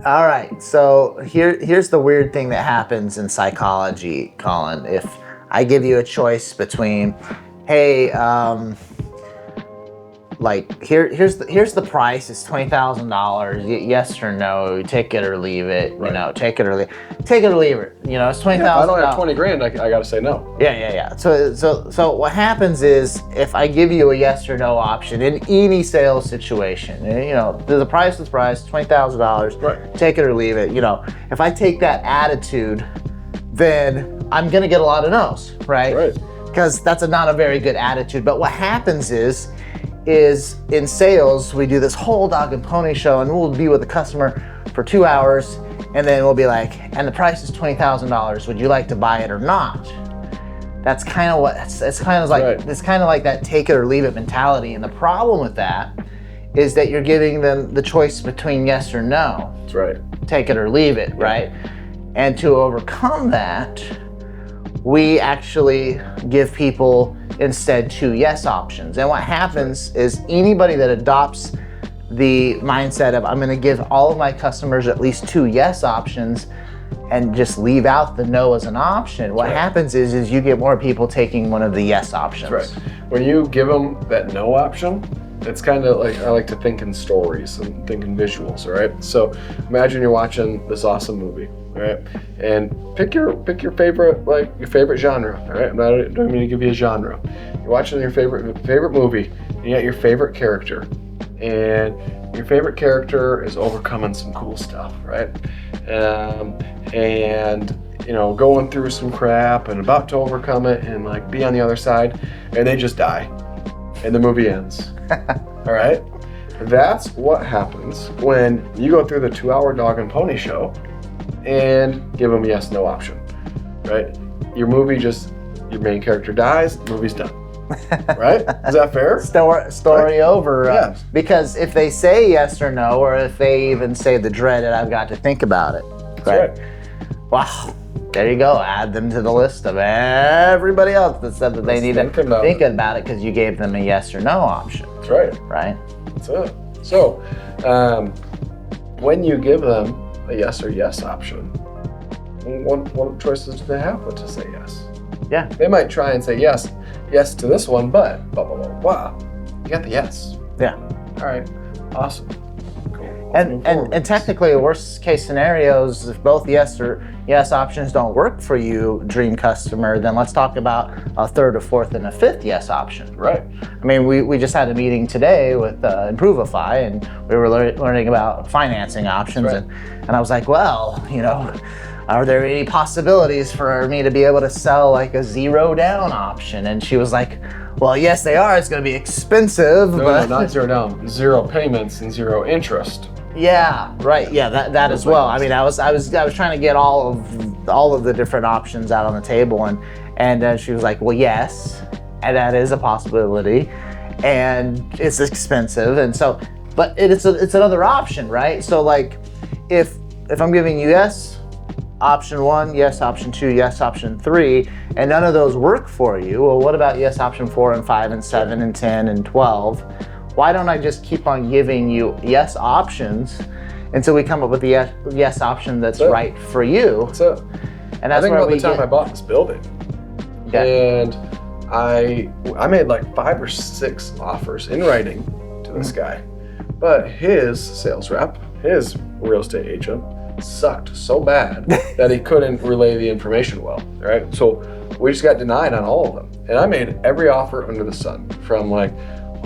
All right. So here's the weird thing that happens in psychology, Colin. If I give you a choice between, hey, like here's the price. It's $20,000. Yes or no. Take it or leave it. Right. You know, take it or leave it. You know, it's $20,000. If I don't have 20 grand, I gotta say no. Yeah. So what happens is if I give you a yes or no option in any sales situation, you know, the price is price, $20,000. Right. Take it or leave it. You know, if I take that attitude, then I'm gonna get a lot of no's, right? Right. Because that's not a very good attitude. But what happens is in sales, we do this whole dog and pony show, and we'll be with the customer for 2 hours, and then we'll be like, and the price is $20,000. Would you like to buy it or not? That's kind of what it's kind of like. Right. It's kind of like that take it or leave it mentality. And the problem with that is that you're giving them the choice between yes or no. That's right. Take it or leave it, right? And to overcome that, we actually give people instead 2 yes options. And what happens is anybody that adopts the mindset of I'm going to give all of my customers at least 2 yes options and just leave out the no as an option, what happens is you get more people taking one of the yes options. That's right. When you give them that no option, it's kind of like, I like to think in stories and think in visuals, all right? So imagine you're watching this awesome movie, all right? And pick your favorite, like your favorite genre, all right? I don't mean to give you a genre. You're watching your favorite movie, and you got your favorite character, and your favorite character is overcoming some cool stuff, right? And you know, going through some crap and about to overcome it and like be on the other side, and they just die, and the movie ends. All right? That's what happens when you go through the 2-hour dog and pony show and give them a yes, no option, right? Your main character dies, the movie's done, right? Is that fair? Story over. Yeah. Because if they say yes or no, or if they even say the dreaded, I've got to think about it. That's right. Wow. There you go. Add them to the list of everybody else that said that they need to think about it because you gave them a yes or no option. That's right. Right? That's it. So, when you give them a yes or yes option, what choices do they have but to say yes? Yeah. They might try and say yes to this one, but blah, blah, blah, blah. You got the yes. Yeah. All right. Awesome. Cool. And technically, the worst case scenarios, if both yes or yes options don't work for you, dream customer, then let's talk about a third, a fourth, and a fifth yes option. Right. I mean, we just had a meeting today with Improvify, and we were learning about financing options, Right. and I was like, well, you know, are there any possibilities for me to be able to sell like a 0 down option? And she was like, well, yes, they are. It's going to be expensive. No, not 0 down. 0 payments and 0 interest. Yeah, right. Yeah, that as well. I mean, I was trying to get all of the different options out on the table, and she was like, well, yes, and that is a possibility, and it's expensive, and so, but it's another option, right? So like, if I'm giving you yes, option 1, yes, option 2, yes, option 3, and none of those work for you, well, what about yes, option 4 and 5 and 7 and 10 and 12? Why don't I just keep on giving you yes options until we come up with the yes option that's right for you? That's it. And that's I think where about the time I bought this building, and I made like 5 or 6 offers in writing to this guy, but his sales rep, his real estate agent, sucked so bad that he couldn't relay the information well. Right, so we just got denied on all of them, and I made every offer under the sun, from like,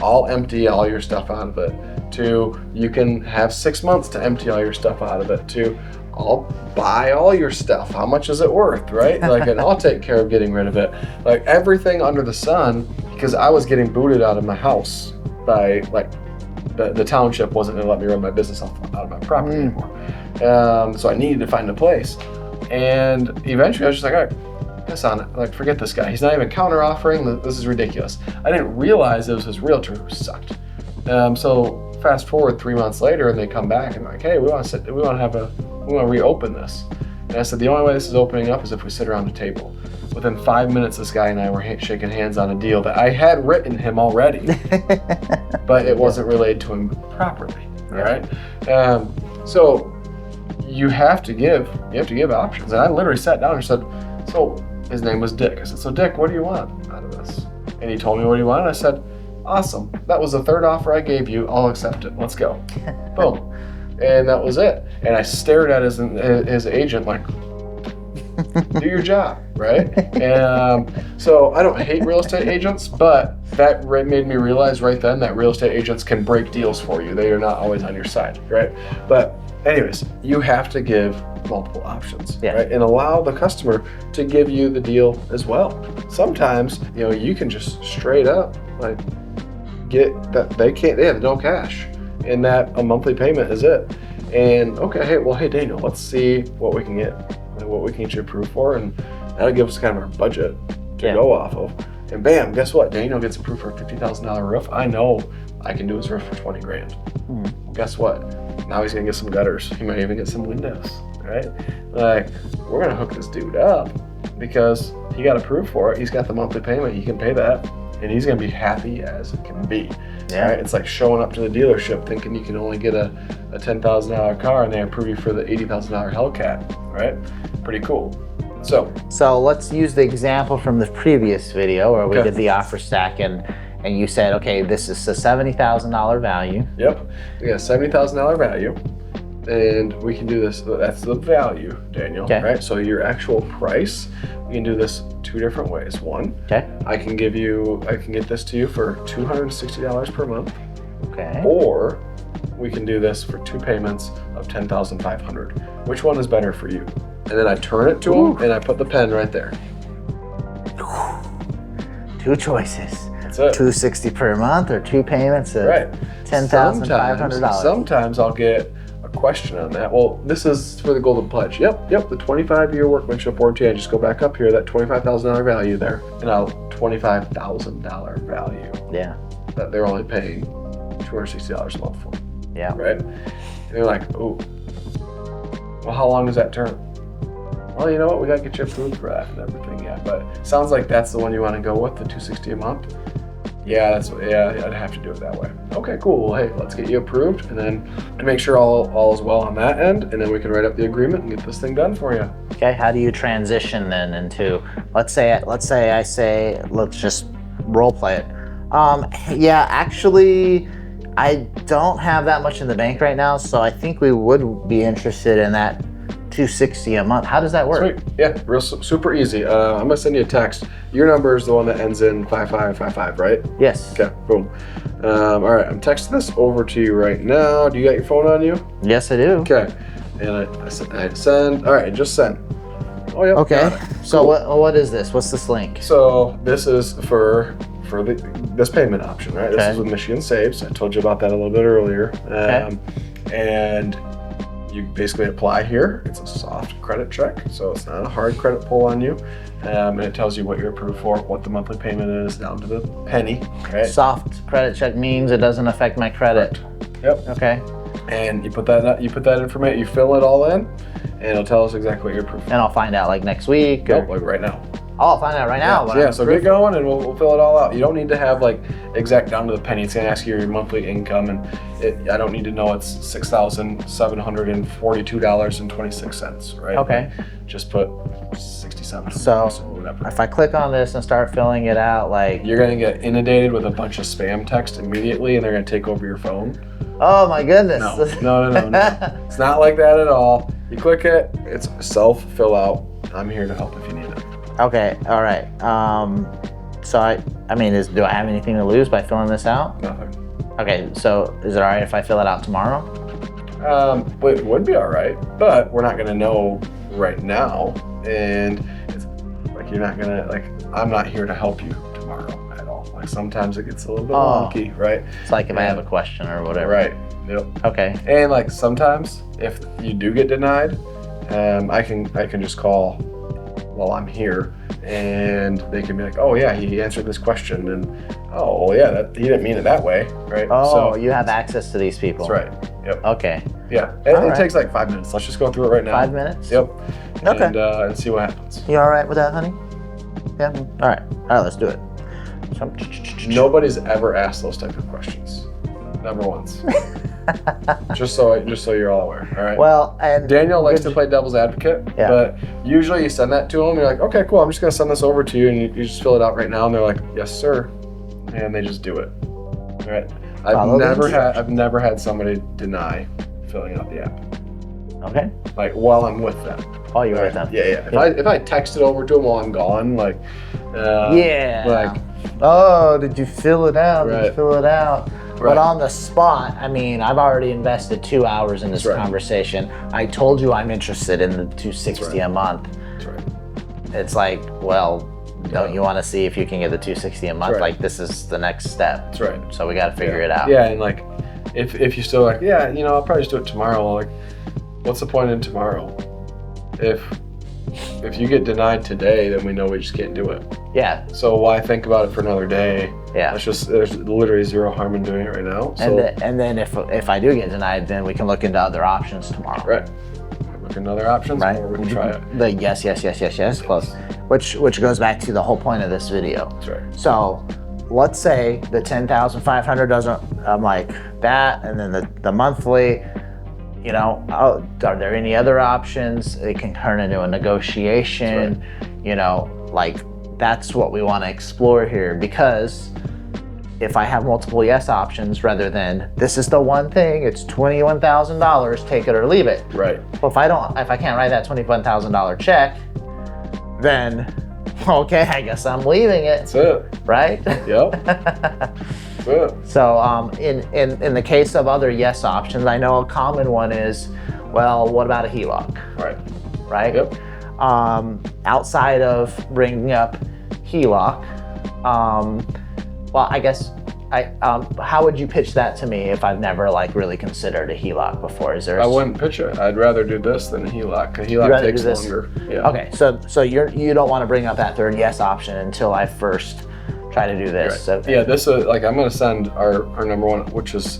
I'll empty all your stuff out of it, to you can have 6 months to empty all your stuff out of it, to I'll buy all your stuff. How much is it worth, right? Like, and I'll take care of getting rid of it. Like everything under the sun, because I was getting booted out of my house by like the township wasn't going to let me run my business out of my property anymore. So I needed to find a place, and eventually I was just like, all right, piss on it. Like, forget this guy. He's not even counter offering. This is ridiculous. I didn't realize it was his realtor who sucked. So fast forward 3 months later, and they come back and like, hey, we want to reopen this. And I said, the only way this is opening up is if we sit around a table. Within 5 minutes, this guy and I were shaking hands on a deal that I had written him already, but it wasn't relayed to him properly. All right. So you have to give options. And I literally sat down and said, so his name was Dick. I said, so Dick, what do you want out of this? And he told me what he wanted. I said, awesome. That was the third offer I gave you. I'll accept it. Let's go. Boom. And that was it. And I stared at his agent like, do your job, right? And so I don't hate real estate agents, but that made me realize right then that real estate agents can break deals for you. They are not always on your side, right? But anyways, you have to give multiple options, right? And allow the customer to give you the deal as well. Sometimes, you can just straight up like get that they have no cash and that a monthly payment is it. And okay, hey Daniel, let's see what we can get you approved for, and that'll give us kind of our budget to go off of. And bam, guess what? Daniel gets approved for a $50,000 roof. I know I can do his roof for 20 grand. Guess what? Now he's gonna get some gutters. He might even get some windows, right? Like, we're gonna hook this dude up because he got approved for it. He's got the monthly payment. He can pay that, and he's gonna be happy as it can be. Right? It's like showing up to the dealership thinking you can only get a $10,000 car and they approve you for the $80,000 Hellcat, right? Pretty cool. So let's use the example from the previous video where we did the offer stack and you said, okay, this is a $70,000 value. Yep, we got a $70,000 value, and we can do this. That's the value, Daniel. Right? So your actual price, we can do this two different ways. One, I can get this to you for $260 per month. Okay. Or we can do this for 2 payments of $10,500. Which one is better for you? And then I turn it to him and I put the pen right there. 2 choices. That's it. $260 per month or 2 payments of $10,500. Sometimes I'll get a question on that. Well, this is for the Golden Pledge. Yep, the 25-year workmanship warranty. I just go back up here, that $25,000 value there, and I'll $25,000 value. Yeah. That they're only paying $260 a month for. Yeah. Right? And they're like, oh, well, how long does that term? Well, you know what? We got to get you approved for that and everything. Yeah, but sounds like that's the one you want to go with, the $260 a month. Yeah, I'd have to do it that way. Okay, cool. Well, hey, let's get you approved, and then make sure all is well on that end, and then we can write up the agreement and get this thing done for you. Okay. How do you transition then into? Let's just role play it. Yeah, actually, I don't have that much in the bank right now, so I think we would be interested in that $260 a month. How does that work? Sweet. Yeah, super easy. I'm gonna send you a text. Your number is the one that ends in 5555, right? Yes. Okay, boom. All right, I'm texting this over to you right now. Do you got your phone on you? Yes, I do. Okay, and I send. All right, just send. Oh yeah. Okay. So cool. What is this? What's this link? So this is for this payment option, right? This is with Michigan Saves. I told you about that a little bit earlier. And you basically apply here. It's a soft credit check, so it's not a hard credit pull on you. And it tells you what you're approved for, what the monthly payment is, down to the penny. Right? Soft credit check means it doesn't affect my credit. Yep. Okay. And you put that information, you fill it all in, and it'll tell us exactly what you're approved for. And I'll find out like next week. Nope, like right now. Oh, I'll find out right now. Yeah, so get going and we'll fill it all out. You don't need to have like exact down to the penny. It's gonna ask you your monthly income, and I don't need to know it's $6,742.26, right? Okay. Just put 67. So whatever. If I click on this and start filling it out, like you're gonna get inundated with a bunch of spam text immediately, and they're gonna take over your phone. Oh my goodness. No. It's not like that at all. You click it, it's self fill out. I'm here to help if you need it. Okay, all right. So do I have anything to lose by filling this out? Nothing. Okay, so is it all right if I fill it out tomorrow? It would be all right, but we're not gonna know right now, and it's like I'm not here to help you tomorrow at all. Like sometimes it gets a little bit wonky, right? It's like if I have a question or whatever. Right. Yep. Okay. And like sometimes if you do get denied, I can just call while I'm here, and they can be like, oh yeah, he answered this question, and oh well, yeah, he didn't mean it that way, right? Oh, so you have access to these people. That's right. Yep. Okay. Yeah, it takes like 5 minutes. Let's just go through it right now. 5 minutes? Yep. Okay. And see what happens. You all right with that, honey? Yeah. All right, let's do it. Nobody's ever asked those type of questions. Never once. Just so you're all aware. All right. Well, and Daniel likes to play devil's advocate, but usually you send that to them. You're like, okay, cool. I'm just gonna send this over to you, and you just fill it out right now. And they're like, yes, sir, and they just do it. All right. I've never had somebody deny filling out the app. Okay. Like while I'm with them. While you're with them. Yeah. If I text it over to them while I'm gone, like. Like. Oh, did you fill it out? Right. Did you fill it out? Right. But on the spot, I mean, I've already invested 2 hours in this conversation. I told you I'm interested in the $260 a month. That's right. It's like, well, don't you want to see if you can get the $260 a month? Right. Like, this is the next step. That's right. So we got to figure it out. Yeah, and like, if you're still like, yeah, I'll probably just do it tomorrow. Like, what's the point in tomorrow? If you get denied today, then we know we just can't do it. Yeah. So why think about it for another day? Yeah. There's literally zero harm in doing it right now. So, and then if I do get denied, then we can look into other options tomorrow. Right. Look into other options, or we can try it. The yes, close. Which goes back to the whole point of this video. That's right. So let's say the 10,500 doesn't. I'm like that, and then the monthly. Are there any other options? It can turn into a negotiation. Right. That's what we want to explore here, because if I have multiple yes options rather than this is the one thing, it's $21,000, take it or leave it. Right. Well, if I can't write that $21,000 check, then okay, I guess I'm leaving it. That's it. Right? Yep. That's it. So in the case of other yes options, I know a common one is, well, what about a HELOC? Right? Yep. Outside of bringing up HELOC, well, I guess how would you pitch that to me if I've never really considered a HELOC before? I wouldn't pitch it. I'd rather do this than a HELOC. A HELOC takes longer. Yeah. Okay, so you don't want to bring up that third yes option until I first try to do this. Right. So, yeah, this is I'm going to send our number one, which is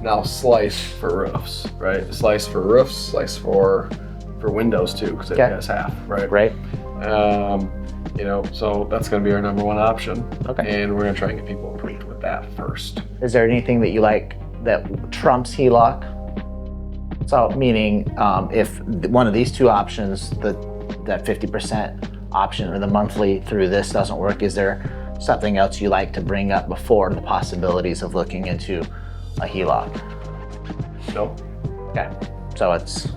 now Slice for roofs, right? Slice for roofs, Slice for windows too, because it has half, right? Right. So that's going to be our number one option. Okay. And we're going to try and get people approved with that first. Is there anything that you like that trumps HELOC? So meaning if one of these two options, that 50% option or the monthly through this doesn't work, is there something else you like to bring up before the possibilities of looking into a HELOC? No. Okay. So it's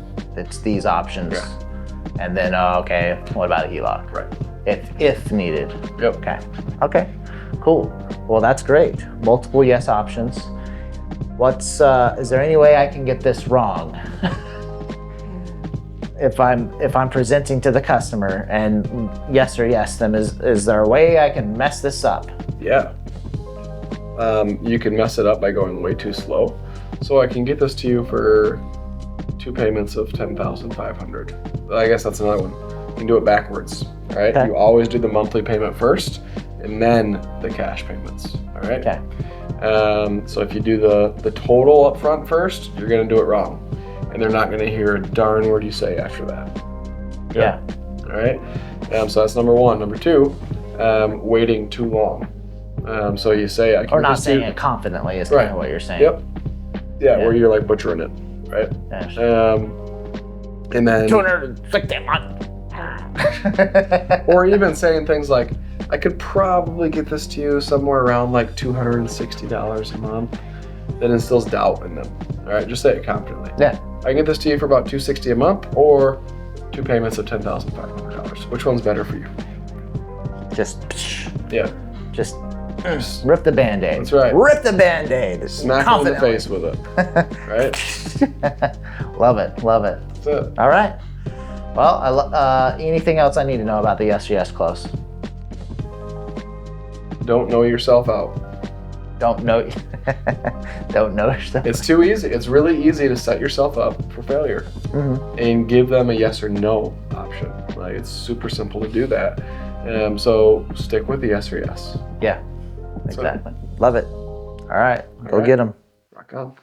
these options. Yeah. And then okay, what about a HELOC? Right. If needed. Yep. Okay. Cool. Well, that's great. Multiple yes options. Is there any way I can get this wrong? If I'm presenting to the customer and yes or yes, then is there a way I can mess this up? Yeah. You can mess it up by going way too slow. So I can get this to you for 2 payments of $10,500. I guess that's another one. You can do it backwards. All right. Okay. You always do the monthly payment first, and then the cash payments. All right. Okay. So if you do the total up front first, you're gonna do it wrong, and they're not gonna hear a darn word you say after that. Okay? Yeah. All right. So that's number one. Number two, waiting too long. So you say I can. Or not saying it confidently is kind of what you're saying. Yep. Yeah, where you're butchering it, right? Yes. And then 260 a month. Or even saying things like, I could probably get this to you somewhere around $260 a month. That instills doubt in them. All right, just say it confidently. Yeah. I can get this to you for about $260 a month, or 2 payments of $10,500. Which one's better for you? Just rip the Band-Aid. That's right. Rip the Band-Aid. Smack them in the face with it. Right? Love it. That's it. All right. Well, anything else I need to know about the yes close? Don't know yourself out. Don't know yourself. It's too easy. It's really easy to set yourself up for failure and give them a yes or no option. It's super simple to do that. So stick with the yes or yes. Yeah, exactly. Love it. All right, go get them. Rock on.